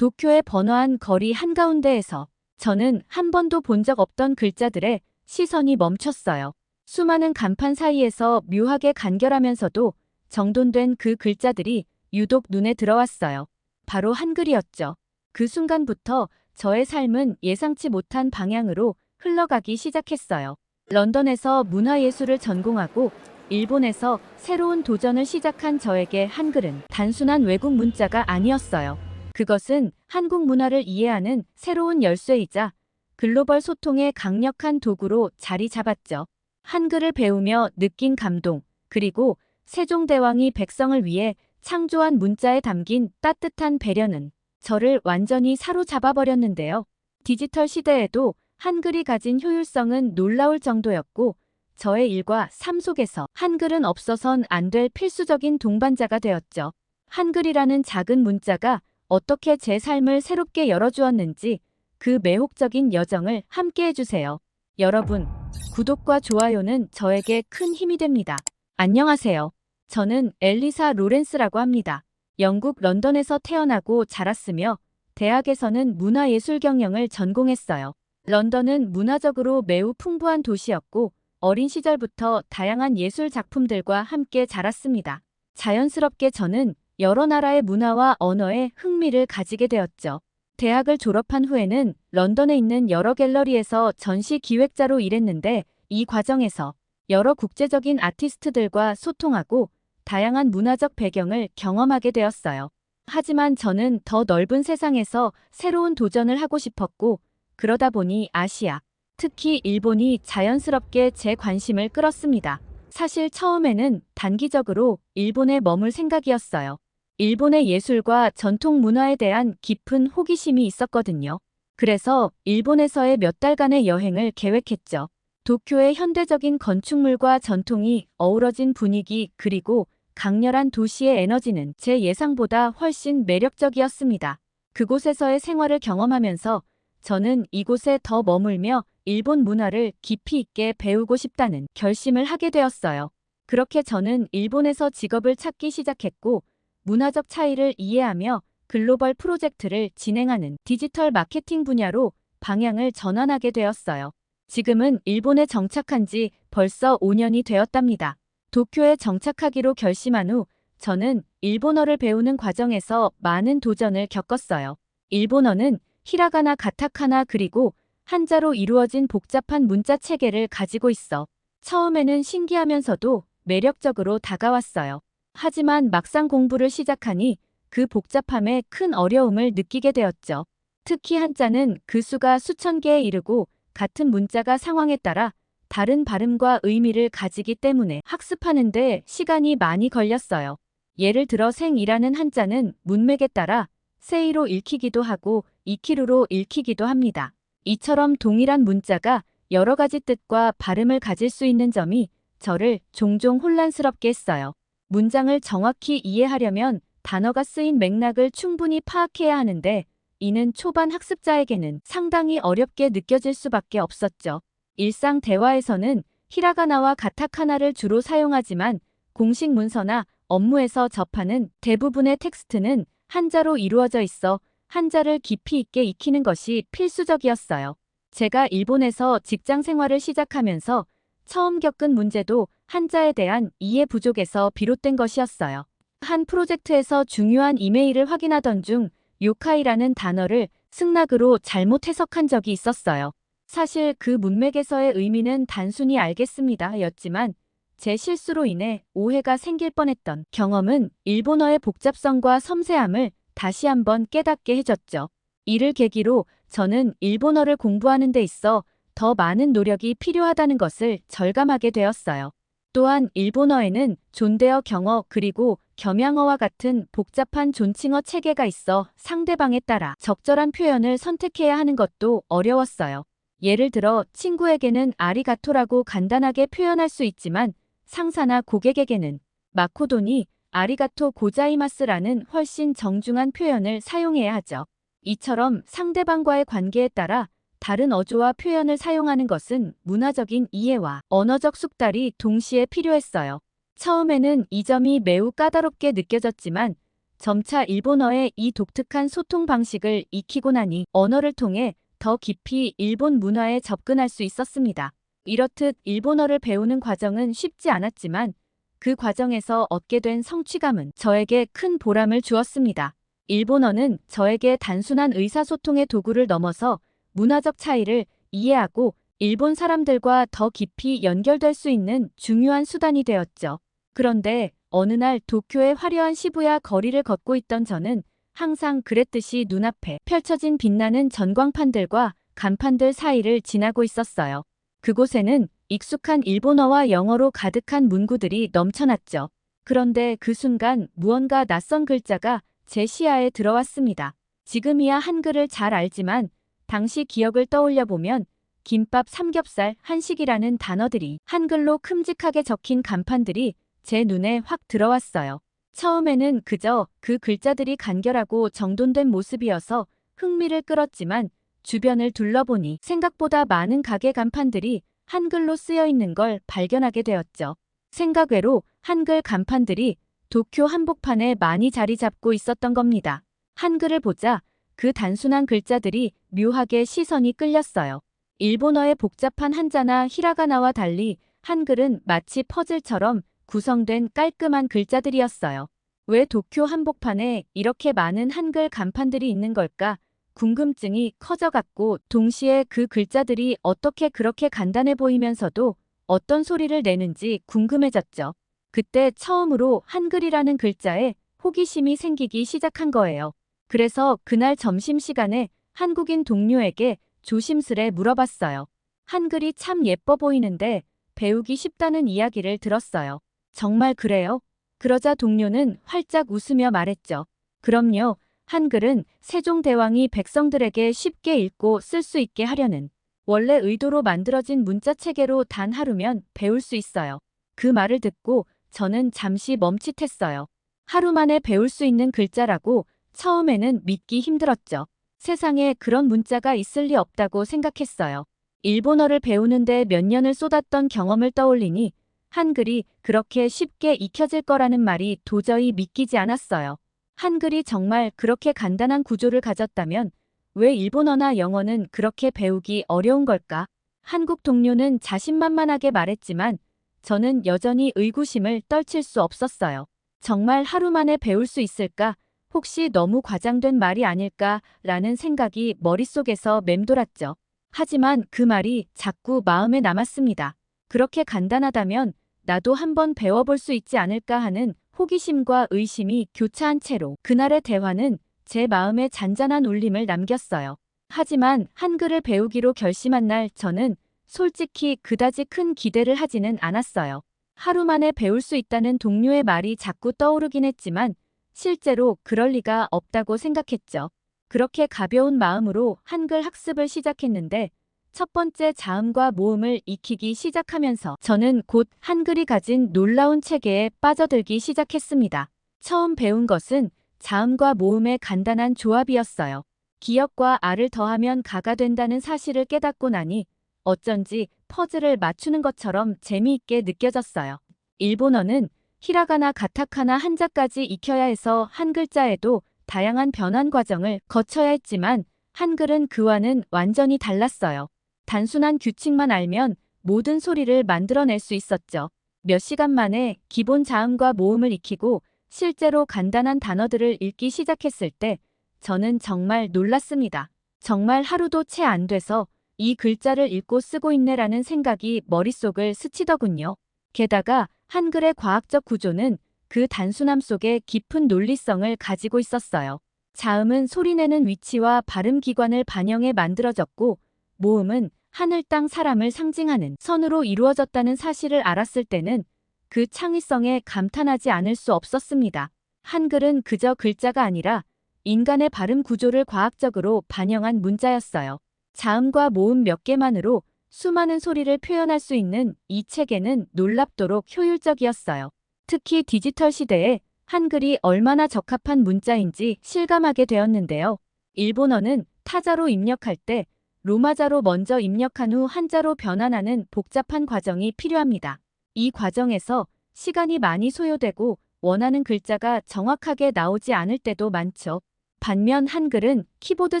도쿄의 번화한 거리 한가운데에서 저는 한 번도 본 적 없던 글자들에 시선이 멈췄어요. 수많은 간판 사이에서 묘하게 간결하면서도 정돈된 그 글자들이 유독 눈에 들어왔어요. 바로 한글이었죠. 그 순간부터 저의 삶은 예상치 못한 방향으로 흘러가기 시작했어요. 런던에서 문화예술을 전공하고 일본에서 새로운 도전을 시작한 저에게 한글은 단순한 외국 문자가 아니었어요. 그것은 한국 문화를 이해하는 새로운 열쇠이자 글로벌 소통의 강력한 도구로 자리 잡았죠. 한글을 배우며 느낀 감동, 그리고 세종대왕이 백성을 위해 창조한 문자에 담긴 따뜻한 배려는 저를 완전히 사로잡아 버렸는데요. 디지털 시대에도 한글이 가진 효율성은 놀라울 정도였고, 저의 일과 삶 속에서 한글은 없어선 안 될 필수적인 동반자가 되었죠. 한글이라는 작은 문자가 어떻게 제 삶을 새롭게 열어주었는지 그 매혹적인 여정을 함께 해주세요. 여러분, 구독과 좋아요는 저에게 큰 힘이 됩니다. 안녕하세요. 저는 엘리사 로렌스라고 합니다. 영국 런던에서 태어나고 자랐으며 대학에서는 문화예술 경영을 전공했어요. 런던은 문화적으로 매우 풍부한 도시였고 어린 시절부터 다양한 예술 작품들과 함께 자랐습니다. 자연스럽게 저는 여러 나라의 문화와 언어에 흥미를 가지게 되었죠. 대학을 졸업한 후에는 런던에 있는 여러 갤러리에서 전시 기획자로 일했는데 이 과정에서 여러 국제적인 아티스트들과 소통하고 다양한 문화적 배경을 경험하게 되었어요. 하지만 저는 더 넓은 세상에서 새로운 도전을 하고 싶었고 그러다 보니 아시아, 특히 일본이 자연스럽게 제 관심을 끌었습니다. 사실 처음에는 단기적으로 일본에 머물 생각이었어요. 일본의 예술과 전통 문화에 대한 깊은 호기심이 있었거든요. 그래서 일본에서의 몇 달간의 여행을 계획했죠. 도쿄의 현대적인 건축물과 전통이 어우러진 분위기 그리고 강렬한 도시의 에너지는 제 예상보다 훨씬 매력적이었습니다. 그곳에서의 생활을 경험하면서 저는 이곳에 더 머물며 일본 문화를 깊이 있게 배우고 싶다는 결심을 하게 되었어요. 그렇게 저는 일본에서 직업을 찾기 시작했고 문화적 차이를 이해하며 글로벌 프로젝트를 진행하는 디지털 마케팅 분야로 방향을 전환하게 되었어요. 지금은 일본에 정착한 지 벌써 5년이 되었답니다. 도쿄에 정착하기로 결심한 후 저는 일본어를 배우는 과정에서 많은 도전을 겪었어요. 일본어는 히라가나, 가타카나 그리고 한자로 이루어진 복잡한 문자 체계를 가지고 있어 처음에는 신기하면서도 매력적으로 다가왔어요. 하지만 막상 공부를 시작하니 그 복잡함에 큰 어려움을 느끼게 되었죠. 특히 한자는 그 수가 수천 개에 이르고 같은 문자가 상황에 따라 다른 발음과 의미를 가지기 때문에 학습하는 데 시간이 많이 걸렸어요. 예를 들어 생이라는 한자는 문맥에 따라 세이로 읽히기도 하고 이키루로 읽히기도 합니다. 이처럼 동일한 문자가 여러 가지 뜻과 발음을 가질 수 있는 점이 저를 종종 혼란스럽게 했어요. 문장을 정확히 이해하려면 단어가 쓰인 맥락을 충분히 파악해야 하는데 이는 초반 학습자에게는 상당히 어렵게 느껴질 수밖에 없었죠. 일상 대화에서는 히라가나와 가타카나를 주로 사용하지만 공식 문서나 업무에서 접하는 대부분의 텍스트는 한자로 이루어져 있어 한자를 깊이 있게 익히는 것이 필수적이었어요. 제가 일본에서 직장 생활을 시작하면서 처음 겪은 문제도 한자에 대한 이해 부족에서 비롯된 것이었어요. 한 프로젝트에서 중요한 이메일을 확인하던 중 요카이라는 단어를 승낙으로 잘못 해석한 적이 있었어요. 사실 그 문맥에서의 의미는 단순히 알겠습니다 였지만 제 실수로 인해 오해가 생길 뻔했던 경험은 일본어의 복잡성과 섬세함을 다시 한번 깨닫게 해줬죠. 이를 계기로 저는 일본어를 공부하는 데 있어 더 많은 노력이 필요하다는 것을 절감하게 되었어요. 또한 일본어에는 존대어 경어 그리고 겸양어와 같은 복잡한 존칭어 체계가 있어 상대방에 따라 적절한 표현을 선택해야 하는 것도 어려웠어요. 예를 들어 친구에게는 아리가토라고 간단하게 표현할 수 있지만 상사나 고객에게는 마코도니 아리가토 고자이마스라는 훨씬 정중한 표현을 사용해야 하죠. 이처럼 상대방과의 관계에 따라 다른 어조와 표현을 사용하는 것은 문화적인 이해와 언어적 숙달이 동시에 필요했어요. 처음에는 이 점이 매우 까다롭게 느껴졌지만 점차 일본어의 이 독특한 소통 방식을 익히고 나니 언어를 통해 더 깊이 일본 문화에 접근할 수 있었습니다. 이렇듯 일본어를 배우는 과정은 쉽지 않았지만 그 과정에서 얻게 된 성취감은 저에게 큰 보람을 주었습니다. 일본어는 저에게 단순한 의사소통의 도구를 넘어서 문화적 차이를 이해하고 일본 사람들과 더 깊이 연결될 수 있는 중요한 수단이 되었죠. 그런데 어느 날 도쿄의 화려한 시부야 거리를 걷고 있던 저는 항상 그랬듯이 눈앞에 펼쳐진 빛나는 전광판들과 간판들 사이를 지나고 있었어요. 그곳에는 익숙한 일본어와 영어로 가득한 문구들이 넘쳐났죠. 그런데 그 순간 무언가 낯선 글자가 제 시야에 들어왔습니다. 지금이야 한글을 잘 알지만 당시 기억을 떠올려 보면 김밥, 삼겹살, 한식이라는 단어들이 한글로 큼직하게 적힌 간판들이 제 눈에 확 들어왔어요. 처음에는 그저 그 글자들이 간결하고 정돈된 모습이어서 흥미를 끌었지만 주변을 둘러보니 생각보다 많은 가게 간판들이 한글로 쓰여 있는 걸 발견하게 되었죠. 생각 외로 한글 간판들이 도쿄 한복판에 많이 자리 잡고 있었던 겁니다. 한글을 보자 그 단순한 글자들이 묘하게 시선이 끌렸어요. 일본어의 복잡한 한자나 히라가나와 달리 한글은 마치 퍼즐처럼 구성된 깔끔한 글자들이었어요. 왜 도쿄 한복판에 이렇게 많은 한글 간판들이 있는 걸까? 궁금증이 커져갔고 동시에 그 글자들이 어떻게 그렇게 간단해 보이면서도 어떤 소리를 내는지 궁금해졌죠. 그때 처음으로 한글이라는 글자에 호기심이 생기기 시작한 거예요. 그래서 그날 점심시간에 한국인 동료에게 조심스레 물어봤어요. 한글이 참 예뻐 보이는데 배우기 쉽다는 이야기를 들었어요. 정말 그래요? 그러자 동료는 활짝 웃으며 말했죠. 그럼요. 한글은 세종대왕이 백성들에게 쉽게 읽고 쓸 수 있게 하려는 원래 의도로 만들어진 문자 체계로 단 하루면 배울 수 있어요. 그 말을 듣고 저는 잠시 멈칫했어요. 하루 만에 배울 수 있는 글자라고 처음에는 믿기 힘들었죠. 세상에 그런 문자가 있을 리 없다고 생각했어요. 일본어를 배우는데 몇 년을 쏟았던 경험을 떠올리니 한글이 그렇게 쉽게 익혀질 거라는 말이 도저히 믿기지 않았어요. 한글이 정말 그렇게 간단한 구조를 가졌다면 왜 일본어나 영어는 그렇게 배우기 어려운 걸까? 한국 동료는 자신만만하게 말했지만 저는 여전히 의구심을 떨칠 수 없었어요. 정말 하루 만에 배울 수 있을까? 혹시 너무 과장된 말이 아닐까라는 생각이 머릿속에서 맴돌았죠. 하지만 그 말이 자꾸 마음에 남았습니다. 그렇게 간단하다면 나도 한번 배워볼 수 있지 않을까 하는 호기심과 의심이 교차한 채로 그날의 대화는 제 마음에 잔잔한 울림을 남겼어요. 하지만 한글을 배우기로 결심한 날 저는 솔직히 그다지 큰 기대를 하지는 않았어요. 하루 만에 배울 수 있다는 동료의 말이 자꾸 떠오르긴 했지만 실제로 그럴 리가 없다고 생각했죠. 그렇게 가벼운 마음으로 한글 학습을 시작했는데 첫 번째 자음과 모음을 익히기 시작하면서 저는 곧 한글이 가진 놀라운 체계에 빠져들기 시작했습니다. 처음 배운 것은 자음과 모음의 간단한 조합이었어요. 기역과 아를 더하면 가가 된다는 사실을 깨닫고 나니 어쩐지 퍼즐을 맞추는 것처럼 재미있게 느껴졌어요. 일본어는 히라가나, 가타카나, 한자까지 익혀야 해서 한 글자에도 다양한 변환 과정을 거쳐야 했지만 한글은 그와는 완전히 달랐어요. 단순한 규칙만 알면 모든 소리를 만들어낼 수 있었죠. 몇 시간 만에 기본 자음과 모음을 익히고 실제로 간단한 단어들을 읽기 시작했을 때 저는 정말 놀랐습니다. 정말 하루도 채 안 돼서 이 글자를 읽고 쓰고 있네라는 생각이 머릿속을 스치더군요. 게다가 한글의 과학적 구조는 그 단순함 속에 깊은 논리성을 가지고 있었어요. 자음은 소리내는 위치와 발음 기관을 반영해 만들어졌고 모음은 하늘, 땅, 사람을 상징하는 선으로 이루어졌다는 사실을 알았을 때는 그 창의성에 감탄하지 않을 수 없었습니다. 한글은 그저 글자가 아니라 인간의 발음 구조를 과학적으로 반영한 문자였어요. 자음과 모음 몇 개만으로 수많은 소리를 표현할 수 있는 이 체계는 놀랍도록 효율적이었어요. 특히 디지털 시대에 한글이 얼마나 적합한 문자인지 실감하게 되었는데요. 일본어는 타자로 입력할 때 로마자로 먼저 입력한 후 한자로 변환하는 복잡한 과정이 필요합니다. 이 과정에서 시간이 많이 소요되고 원하는 글자가 정확하게 나오지 않을 때도 많죠. 반면 한글은 키보드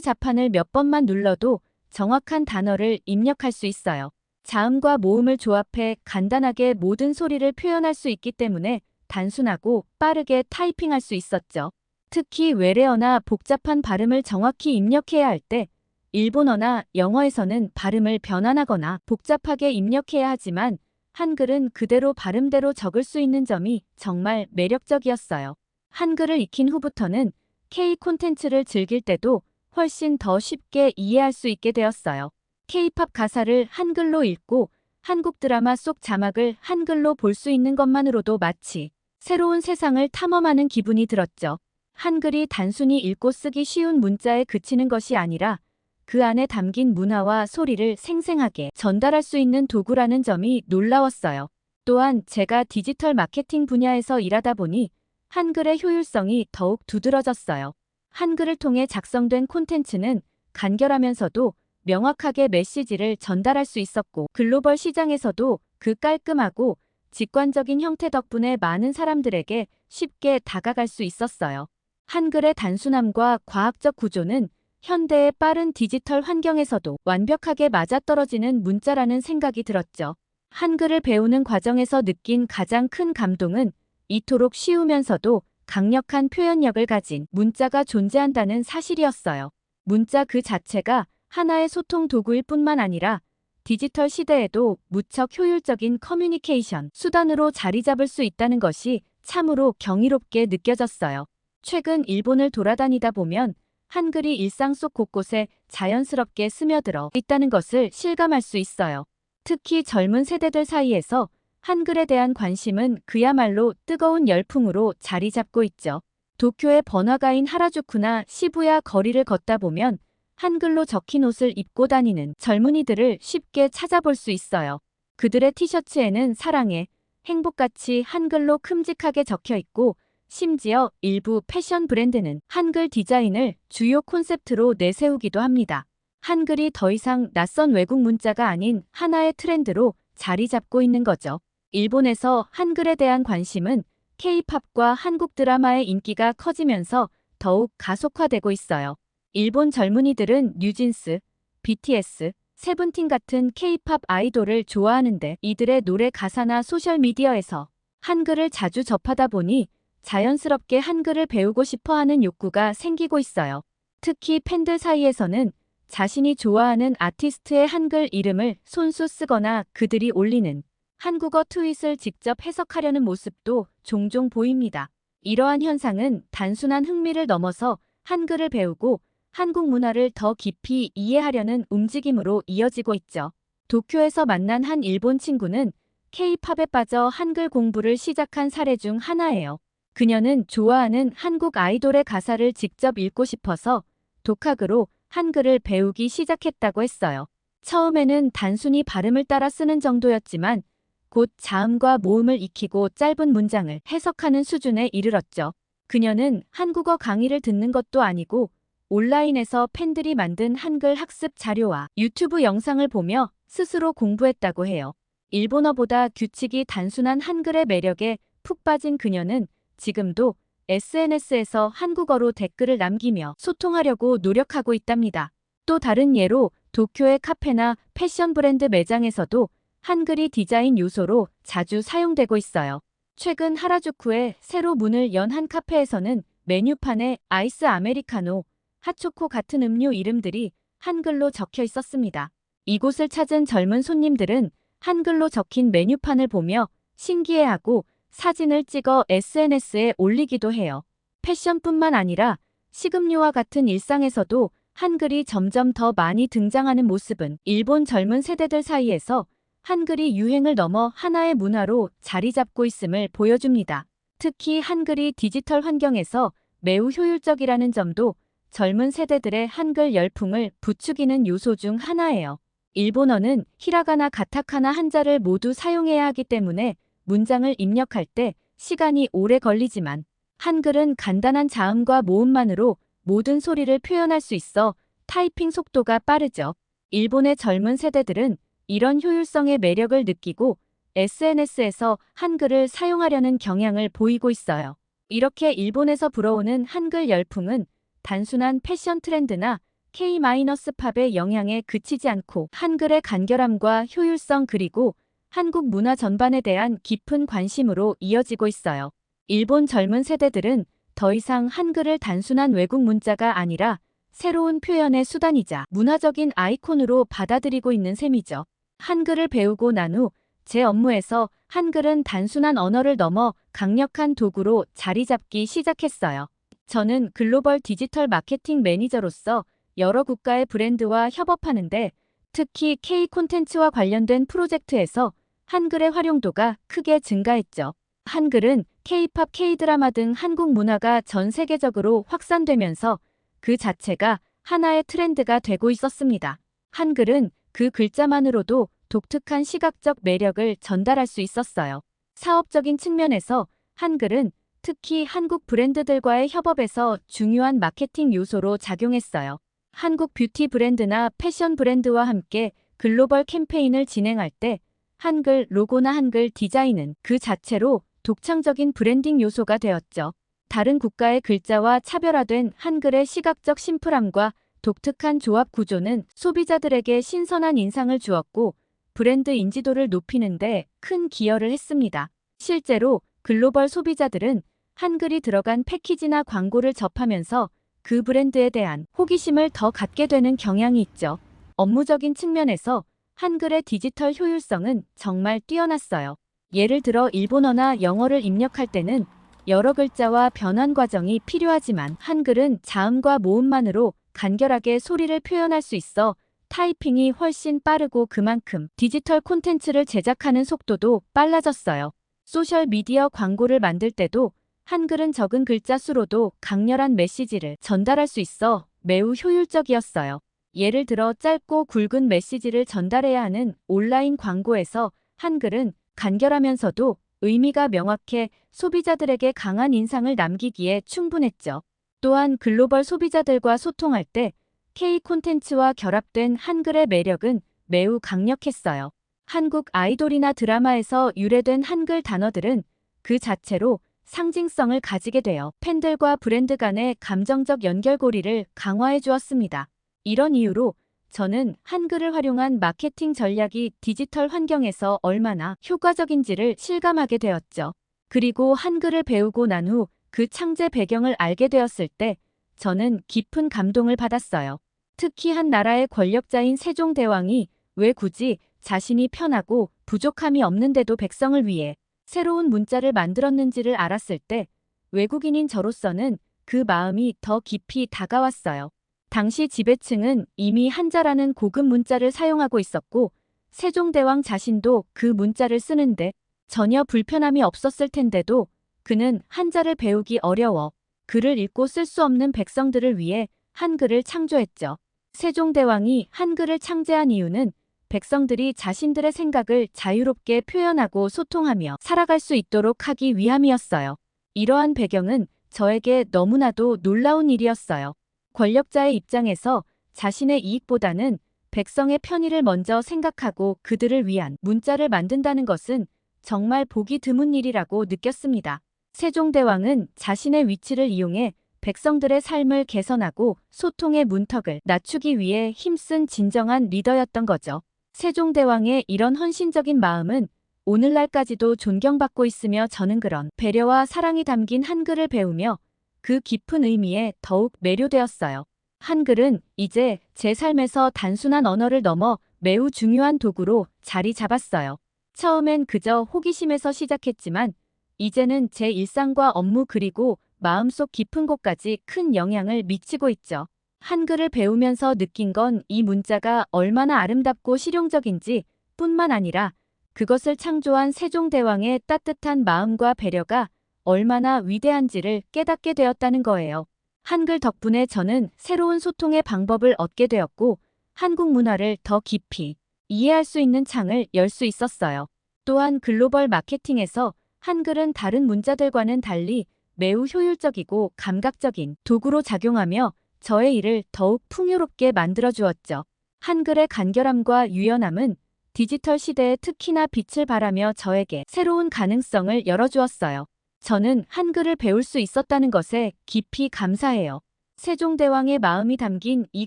자판을 몇 번만 눌러도 정확한 단어를 입력할 수 있어요. 자음과 모음을 조합해 간단하게 모든 소리를 표현할 수 있기 때문에 단순하고 빠르게 타이핑할 수 있었죠. 특히 외래어나 복잡한 발음을 정확히 입력해야 할 때 일본어나 영어에서는 발음을 변환하거나 복잡하게 입력해야 하지만 한글은 그대로 발음대로 적을 수 있는 점이 정말 매력적이었어요. 한글을 익힌 후부터는 K 콘텐츠를 즐길 때도 훨씬 더 쉽게 이해할 수 있게 되었어요. K-팝 가사를 한글로 읽고 한국 드라마 속 자막을 한글로 볼 수 있는 것만으로도 마치 새로운 세상을 탐험하는 기분이 들었죠. 한글이 단순히 읽고 쓰기 쉬운 문자에 그치는 것이 아니라 그 안에 담긴 문화와 소리를 생생하게 전달할 수 있는 도구라는 점이 놀라웠어요. 또한 제가 디지털 마케팅 분야에서 일하다 보니 한글의 효율성이 더욱 두드러졌어요. 한글을 통해 작성된 콘텐츠는 간결하면서도 명확하게 메시지를 전달할 수 있었고 글로벌 시장에서도 그 깔끔하고 직관적인 형태 덕분에 많은 사람들에게 쉽게 다가갈 수 있었어요. 한글의 단순함과 과학적 구조는 현대의 빠른 디지털 환경에서도 완벽하게 맞아떨어지는 문자라는 생각이 들었죠. 한글을 배우는 과정에서 느낀 가장 큰 감동은 이토록 쉬우면서도 강력한 표현력을 가진 문자가 존재한다는 사실이었어요. 문자 그 자체가 하나의 소통 도구일 뿐만 아니라 디지털 시대에도 무척 효율적인 커뮤니케이션 수단으로 자리 잡을 수 있다는 것이 참으로 경이롭게 느껴졌어요. 최근 일본을 돌아다니다 보면 한글이 일상 속 곳곳에 자연스럽게 스며들어 있다는 것을 실감할 수 있어요. 특히 젊은 세대들 사이에서 한글에 대한 관심은 그야말로 뜨거운 열풍으로 자리 잡고 있죠. 도쿄의 번화가인 하라주쿠나 시부야 거리를 걷다 보면 한글로 적힌 옷을 입고 다니는 젊은이들을 쉽게 찾아볼 수 있어요. 그들의 티셔츠에는 사랑해, 행복같이 한글로 큼직하게 적혀 있고 심지어 일부 패션 브랜드는 한글 디자인을 주요 콘셉트로 내세우기도 합니다. 한글이 더 이상 낯선 외국 문자가 아닌 하나의 트렌드로 자리 잡고 있는 거죠. 일본에서 한글에 대한 관심은 K-팝과 한국 드라마의 인기가 커지면서 더욱 가속화되고 있어요. 일본 젊은이들은 뉴진스, BTS, 세븐틴 같은 K-팝 아이돌을 좋아하는데 이들의 노래 가사나 소셜미디어에서 한글을 자주 접하다 보니 자연스럽게 한글을 배우고 싶어 하는 욕구가 생기고 있어요. 특히 팬들 사이에서는 자신이 좋아하는 아티스트의 한글 이름을 손수 쓰거나 그들이 올리는 한국어 트윗을 직접 해석하려는 모습도 종종 보입니다. 이러한 현상은 단순한 흥미를 넘어서 한글을 배우고 한국 문화를 더 깊이 이해하려는 움직임으로 이어지고 있죠. 도쿄에서 만난 한 일본 친구는 K-팝에 빠져 한글 공부를 시작한 사례 중 하나예요. 그녀는 좋아하는 한국 아이돌의 가사를 직접 읽고 싶어서 독학으로 한글을 배우기 시작했다고 했어요. 처음에는 단순히 발음을 따라 쓰는 정도였지만 곧 자음과 모음을 익히고 짧은 문장을 해석하는 수준에 이르렀죠. 그녀는 한국어 강의를 듣는 것도 아니고 온라인에서 팬들이 만든 한글 학습 자료와 유튜브 영상을 보며 스스로 공부했다고 해요. 일본어보다 규칙이 단순한 한글의 매력에 푹 빠진 그녀는 지금도 SNS에서 한국어로 댓글을 남기며 소통하려고 노력하고 있답니다. 또 다른 예로 도쿄의 카페나 패션 브랜드 매장에서도 한글이 디자인 요소로 자주 사용되고 있어요. 최근 하라주쿠에 새로 문을 연 한 카페에서는 메뉴판에 아이스 아메리카노, 핫초코 같은 음료 이름들이 한글로 적혀 있었습니다. 이곳을 찾은 젊은 손님들은 한글로 적힌 메뉴판을 보며 신기해하고 사진을 찍어 SNS에 올리기도 해요. 패션뿐만 아니라 식음료와 같은 일상에서도 한글이 점점 더 많이 등장하는 모습은 일본 젊은 세대들 사이에서 한글이 유행을 넘어 하나의 문화로 자리 잡고 있음을 보여줍니다. 특히 한글이 디지털 환경에서 매우 효율적이라는 점도 젊은 세대들의 한글 열풍을 부추기는 요소 중 하나예요. 일본어는 히라가나 가타카나 한자를 모두 사용해야 하기 때문에 문장을 입력할 때 시간이 오래 걸리지만 한글은 간단한 자음과 모음만으로 모든 소리를 표현할 수 있어 타이핑 속도가 빠르죠. 일본의 젊은 세대들은 이런 효율성의 매력을 느끼고 SNS에서 한글을 사용하려는 경향을 보이고 있어요. 이렇게 일본에서 불어오는 한글 열풍은 단순한 패션 트렌드나 K-팝의 영향에 그치지 않고 한글의 간결함과 효율성 그리고 한국 문화 전반에 대한 깊은 관심으로 이어지고 있어요. 일본 젊은 세대들은 더 이상 한글을 단순한 외국 문자가 아니라 새로운 표현의 수단이자 문화적인 아이콘으로 받아들이고 있는 셈이죠. 한글을 배우고 난 후 제 업무에서 한글은 단순한 언어를 넘어 강력한 도구로 자리 잡기 시작했어요. 저는 글로벌 디지털 마케팅 매니저로서 여러 국가의 브랜드와 협업하는데 특히 K 콘텐츠와 관련된 프로젝트에서 한글의 활용도가 크게 증가했죠. 한글은 K-팝, K-드라마 등 한국 문화가 전 세계적으로 확산되면서 그 자체가 하나의 트렌드가 되고 있었습니다. 한글은 그 글자만으로도 독특한 시각적 매력을 전달할 수 있었어요. 사업적인 측면에서 한글은 특히 한국 브랜드들과의 협업에서 중요한 마케팅 요소로 작용했어요. 한국 뷰티 브랜드나 패션 브랜드와 함께 글로벌 캠페인을 진행할 때 한글 로고나 한글 디자인은 그 자체로 독창적인 브랜딩 요소가 되었죠. 다른 국가의 글자와 차별화된 한글의 시각적 심플함과 독특한 조합 구조는 소비자들에게 신선한 인상을 주었고 브랜드 인지도를 높이는 데 큰 기여를 했습니다. 실제로 글로벌 소비자들은 한글이 들어간 패키지나 광고를 접하면서 그 브랜드에 대한 호기심을 더 갖게 되는 경향이 있죠. 업무적인 측면에서 한글의 디지털 효율성은 정말 뛰어났어요. 예를 들어 일본어나 영어를 입력할 때는 여러 글자와 변환 과정이 필요하지만 한글은 자음과 모음만으로 간결하게 소리를 표현할 수 있어 타이핑이 훨씬 빠르고 그만큼 디지털 콘텐츠를 제작하는 속도도 빨라졌어요. 소셜미디어 광고를 만들 때도 한글은 적은 글자 수로도 강렬한 메시지를 전달할 수 있어 매우 효율적이었어요. 예를 들어 짧고 굵은 메시지를 전달해야 하는 온라인 광고에서 한글은 간결하면서도 의미가 명확해 소비자들에게 강한 인상을 남기기에 충분했죠. 또한 글로벌 소비자들과 소통할 때 K 콘텐츠와 결합된 한글의 매력은 매우 강력했어요. 한국 아이돌이나 드라마에서 유래된 한글 단어들은 그 자체로 상징성을 가지게 되어 팬들과 브랜드 간의 감정적 연결고리를 강화해 주었습니다. 이런 이유로 저는 한글을 활용한 마케팅 전략이 디지털 환경에서 얼마나 효과적인지를 실감하게 되었죠. 그리고 한글을 배우고 난 후 그 창제 배경을 알게 되었을 때 저는 깊은 감동을 받았어요. 특히 한 나라의 권력자인 세종대왕이 왜 굳이 자신이 편하고 부족함이 없는데도 백성을 위해 새로운 문자를 만들었는지를 알았을 때 외국인인 저로서는 그 마음이 더 깊이 다가왔어요. 당시 지배층은 이미 한자라는 고급 문자를 사용하고 있었고 세종대왕 자신도 그 문자를 쓰는데 전혀 불편함이 없었을 텐데도 그는 한자를 배우기 어려워 글을 읽고 쓸 수 없는 백성들을 위해 한글을 창조했죠. 세종대왕이 한글을 창제한 이유는 백성들이 자신들의 생각을 자유롭게 표현하고 소통하며 살아갈 수 있도록 하기 위함이었어요. 이러한 배경은 저에게 너무나도 놀라운 일이었어요. 권력자의 입장에서 자신의 이익보다는 백성의 편의를 먼저 생각하고 그들을 위한 문자를 만든다는 것은 정말 보기 드문 일이라고 느꼈습니다. 세종대왕은 자신의 위치를 이용해 백성들의 삶을 개선하고 소통의 문턱을 낮추기 위해 힘쓴 진정한 리더였던 거죠. 세종대왕의 이런 헌신적인 마음은 오늘날까지도 존경받고 있으며 저는 그런 배려와 사랑이 담긴 한글을 배우며 그 깊은 의미에 더욱 매료되었어요. 한글은 이제 제 삶에서 단순한 언어를 넘어 매우 중요한 도구로 자리 잡았어요. 처음엔 그저 호기심에서 시작했지만 이제는 제 일상과 업무 그리고 마음속 깊은 곳까지 큰 영향을 미치고 있죠. 한글을 배우면서 느낀 건 이 문자가 얼마나 아름답고 실용적인지 뿐만 아니라 그것을 창조한 세종대왕의 따뜻한 마음과 배려가 얼마나 위대한지를 깨닫게 되었다는 거예요. 한글 덕분에 저는 새로운 소통의 방법을 얻게 되었고 한국 문화를 더 깊이 이해할 수 있는 창을 열 수 있었어요. 또한 글로벌 마케팅에서 한글은 다른 문자들과는 달리 매우 효율적이고 감각적인 도구로 작용하며 저의 일을 더욱 풍요롭게 만들어 주었죠. 한글의 간결함과 유연함은 디지털 시대에 특히나 빛을 발하며 저에게 새로운 가능성을 열어주었어요. 저는 한글을 배울 수 있었다는 것에 깊이 감사해요. 세종대왕의 마음이 담긴 이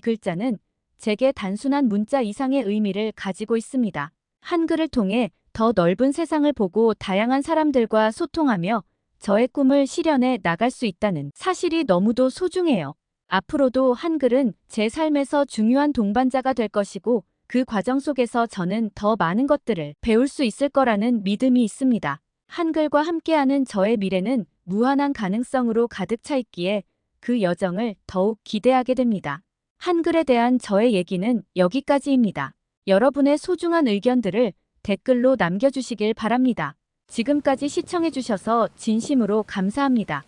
글자는 제게 단순한 문자 이상의 의미를 가지고 있습니다. 한글을 통해 더 넓은 세상을 보고 다양한 사람들과 소통하며 저의 꿈을 실현해 나갈 수 있다는 사실이 너무도 소중해요. 앞으로도 한글은 제 삶에서 중요한 동반자가 될 것이고 그 과정 속에서 저는 더 많은 것들을 배울 수 있을 거라는 믿음이 있습니다. 한글과 함께하는 저의 미래는 무한한 가능성으로 가득 차 있기에 그 여정을 더욱 기대하게 됩니다. 한글에 대한 저의 얘기는 여기까지입니다. 여러분의 소중한 의견들을 댓글로 남겨주시길 바랍니다. 지금까지 시청해주셔서 진심으로 감사합니다.